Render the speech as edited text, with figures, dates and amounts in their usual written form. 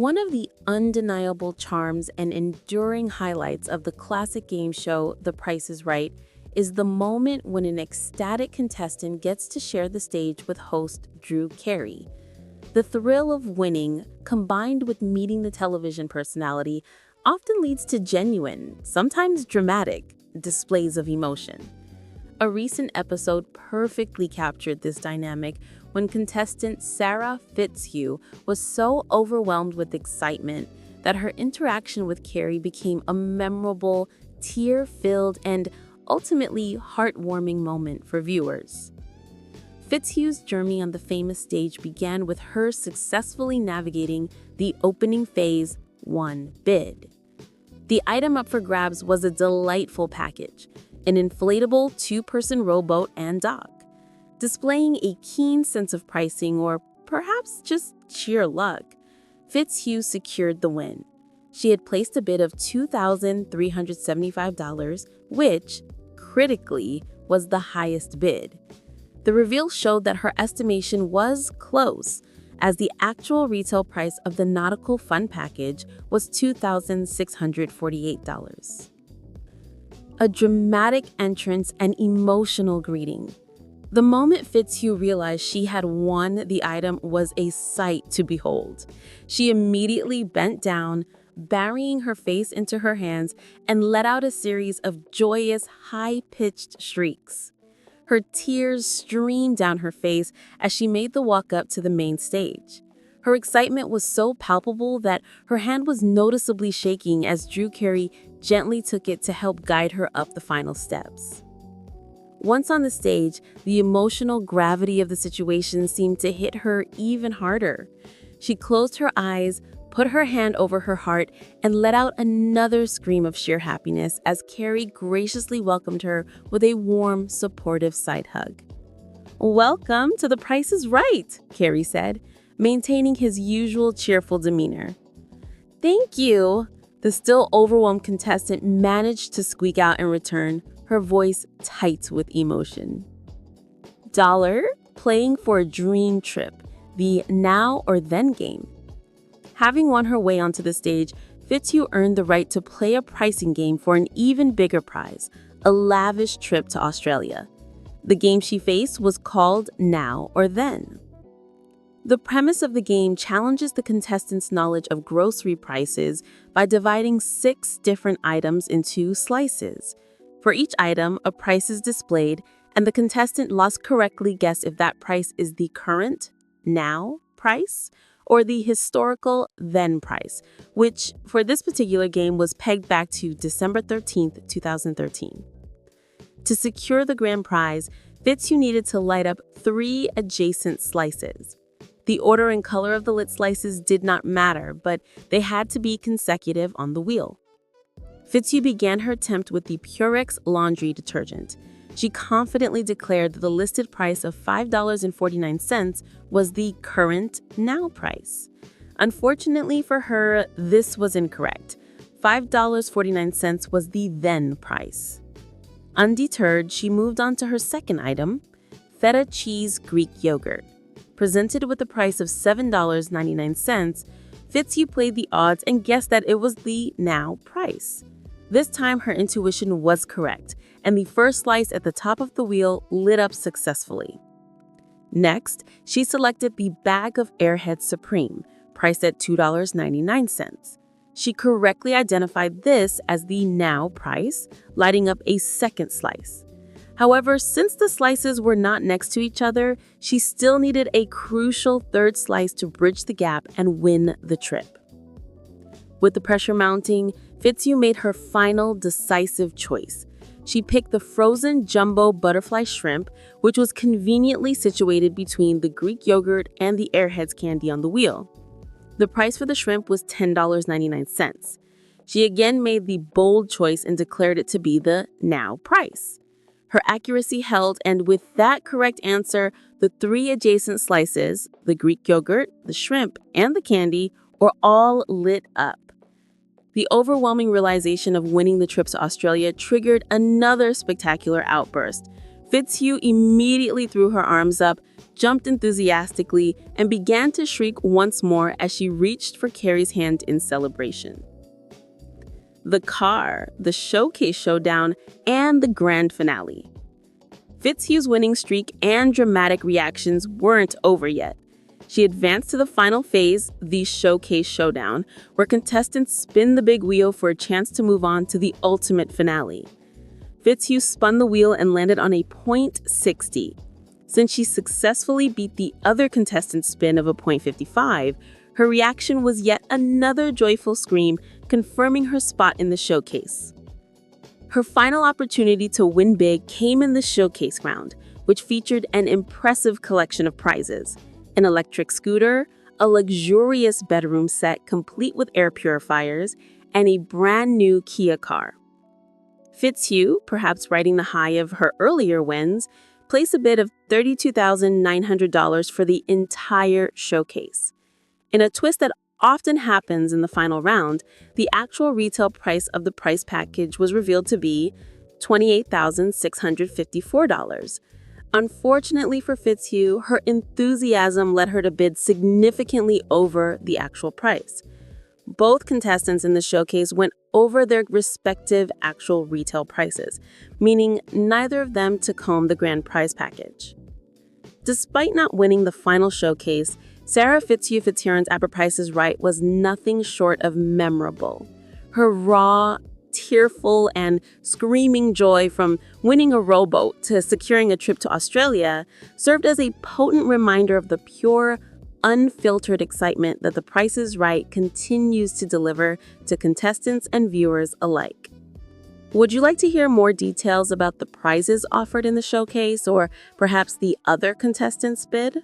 One of the undeniable charms and enduring highlights of the classic game show The Price is Right is the moment when an ecstatic contestant gets to share the stage with host Drew Carey. The thrill of winning, combined with meeting the television personality, often leads to genuine, sometimes dramatic, displays of emotion. A recent episode perfectly captured this dynamic when contestant Sarah Fitzhugh was so overwhelmed with excitement that her interaction with Carey became a memorable, tear-filled, and ultimately heartwarming moment for viewers. Fitzhugh's journey on the famous stage began with her successfully navigating the opening phase 1 bid. The item up for grabs was a delightful package, an inflatable two-person rowboat and dock. Displaying a keen sense of pricing or perhaps just sheer luck, Fitzhugh secured the win. She had placed a bid of $2,375, which, critically, was the highest bid. The reveal showed that her estimation was close, as the actual retail price of the nautical fun package was $2,648. A dramatic entrance and emotional greeting. The moment Fitzhugh realized she had won the item was a sight to behold. She immediately bent down, burying her face into her hands, and let out a series of joyous, high-pitched shrieks. Her tears streamed down her face as she made the walk up to the main stage. Her excitement was so palpable that her hand was noticeably shaking as Drew Carey gently took it to help guide her up the final steps. Once on the stage, the emotional gravity of the situation seemed to hit her even harder. She closed her eyes, put her hand over her heart, and let out another scream of sheer happiness as Carey graciously welcomed her with a warm, supportive side hug. "Welcome to The Price is Right," Carey said, maintaining his usual cheerful demeanor. "Thank you," the still overwhelmed contestant managed to squeak out in return, her voice tight with emotion. Dollar, playing for a dream trip, the now or then game. Having won her way onto the stage, Fitzhugh earned the right to play a pricing game for an even bigger prize, a lavish trip to Australia. The game she faced was called Now or Then. The premise of the game challenges the contestant's knowledge of grocery prices by dividing 6 different items into slices. For each item, a price is displayed, and the contestant must correctly guess if that price is the current, now price, or the historical then price, which for this particular game was pegged back to December 13th, 2013. To secure the grand prize, Fitzhugh needed to light up 3 adjacent slices. The order and color of the lit slices did not matter, but they had to be consecutive on the wheel. Fitzhugh began her attempt with the Purex laundry detergent. She confidently declared that the listed price of $5.49 was the current now price. Unfortunately for her, this was incorrect. $5.49 was the then price. Undeterred, she moved on to her second item, feta cheese Greek yogurt. Presented with a price of $7.99, Fitzhugh played the odds and guessed that it was the now price. This time, her intuition was correct, and the first slice at the top of the wheel lit up successfully. Next, she selected the bag of Airheads Supreme, priced at $2.99. She correctly identified this as the now price, lighting up a second slice. However, since the slices were not next to each other, she still needed a crucial third slice to bridge the gap and win the trip. With the pressure mounting, Fitzhugh made her final decisive choice. She picked the frozen jumbo butterfly shrimp, which was conveniently situated between the Greek yogurt and the Airheads candy on the wheel. The price for the shrimp was $10.99. She again made the bold choice and declared it to be the now price. Her accuracy held, and with that correct answer, the 3 adjacent slices, the Greek yogurt, the shrimp, and the candy, were all lit up. The overwhelming realization of winning the trip to Australia triggered another spectacular outburst. Fitzhugh immediately threw her arms up, jumped enthusiastically, and began to shriek once more as she reached for Carey's hand in celebration. The car, the showcase showdown, and the grand finale. Fitzhugh's winning streak and dramatic reactions weren't over yet. She advanced to the final phase, the showcase showdown, where contestants spin the big wheel for a chance to move on to the ultimate finale. Fitzhugh spun the wheel and landed on a .60. Since she successfully beat the other contestant's spin of a .55, her reaction was yet another joyful scream, confirming her spot in the showcase. Her final opportunity to win big came in the showcase round, which featured an impressive collection of prizes: an electric scooter, a luxurious bedroom set complete with air purifiers, and a brand new Kia car. Fitzhugh, perhaps riding the high of her earlier wins, placed a bid of $32,900 for the entire showcase. In a twist that often happens in the final round, the actual retail price of the prize package was revealed to be $28,654. Unfortunately for Fitzhugh, her enthusiasm led her to bid significantly over the actual price. Both contestants in the showcase went over their respective actual retail prices, meaning neither of them took home the grand prize package. Despite not winning the final showcase, Sarah Fitzhugh Fitzhuron's At Price is Right was nothing short of memorable. Her raw, tearful, and screaming joy from winning a rowboat to securing a trip to Australia served as a potent reminder of the pure, unfiltered excitement that The Price is Right continues to deliver to contestants and viewers alike. Would you like to hear more details about the prizes offered in the showcase, or perhaps the other contestants' bid?